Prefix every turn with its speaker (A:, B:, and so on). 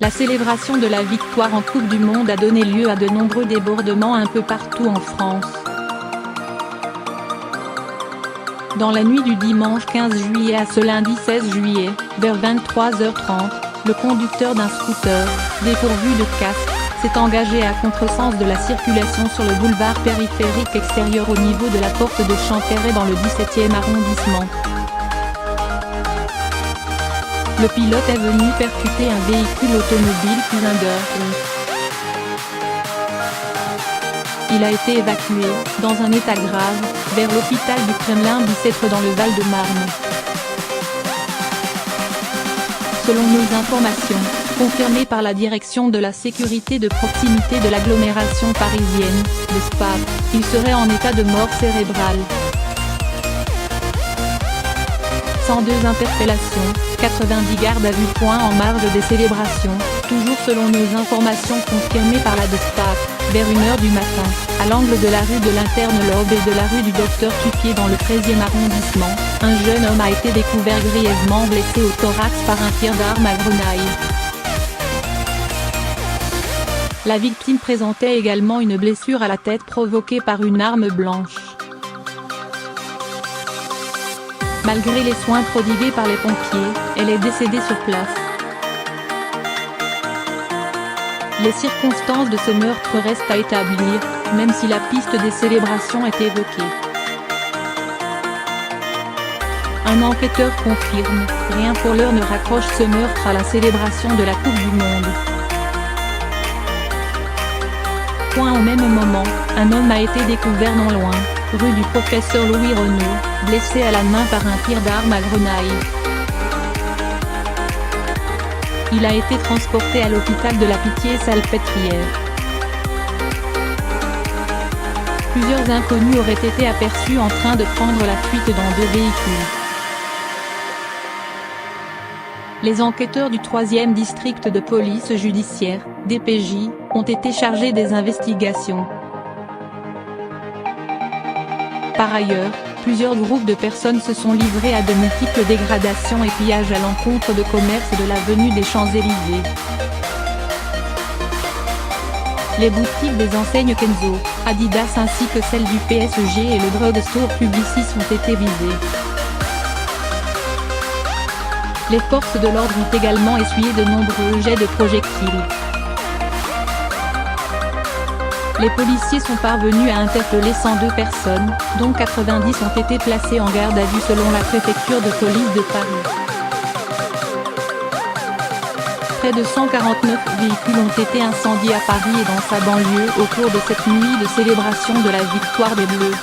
A: La célébration de la victoire en Coupe du Monde a donné lieu à de nombreux débordements un peu partout en France. Dans la nuit du dimanche 15 juillet à ce lundi 16 juillet, vers 23h30, le conducteur d'un scooter, dépourvu de casque, s'est engagé à contresens de la circulation sur le boulevard périphérique extérieur au niveau de la porte de Champtierre dans le 17e arrondissement. Le pilote est venu percuter un véhicule automobile puis un girl. Il a été évacué, dans un état grave, vers l'hôpital du Kremlin-Bicêtre dans le Val-de-Marne. Selon nos informations, confirmées par la direction de la sécurité de proximité de l'agglomération parisienne, le SPAP, il serait en état de mort cérébrale. 102 interpellations, 90 gardes à vue en marge des célébrations, toujours selon nos informations confirmées par la DESPAP, vers 1h du matin, à l'angle de la rue de l'Interne-Lobe et de la rue du Docteur Tuffier dans le 13e arrondissement, un jeune homme a été découvert grièvement blessé au thorax par un tir d'arme à grenaille. La victime présentait également une blessure à la tête provoquée par une arme blanche. Malgré les soins prodigués par les pompiers, elle est décédée sur place. Les circonstances de ce meurtre restent à établir, même si la piste des célébrations est évoquée. Un enquêteur confirme, rien pour l'heure ne raccroche ce meurtre à la célébration de la Coupe du Monde. Au même moment, un homme a été découvert non loin, rue du Professeur Louis Renaud, blessé à la main par un tir d'arme à grenaille. Il a été transporté à l'hôpital de la Pitié-Salpêtrière. Plusieurs inconnus auraient été aperçus en train de prendre la fuite dans 2 véhicules. Les enquêteurs du 3e district de police judiciaire, DPJ, ont été chargés des investigations. Par ailleurs, plusieurs groupes de personnes se sont livrés à de multiples dégradations et pillages à l'encontre de commerces de l'avenue des Champs-Élysées. Les boutiques des enseignes Kenzo, Adidas ainsi que celles du PSG et le drugstore Publicis ont été visées. Les forces de l'ordre ont également essuyé de nombreux jets de projectiles. Les policiers sont parvenus à interpeller 102 personnes, dont 90 ont été placées en garde à vue selon la préfecture de police de Paris. Près de 149 véhicules ont été incendiés à Paris et dans sa banlieue au cours de cette nuit de célébration de la victoire des Bleus.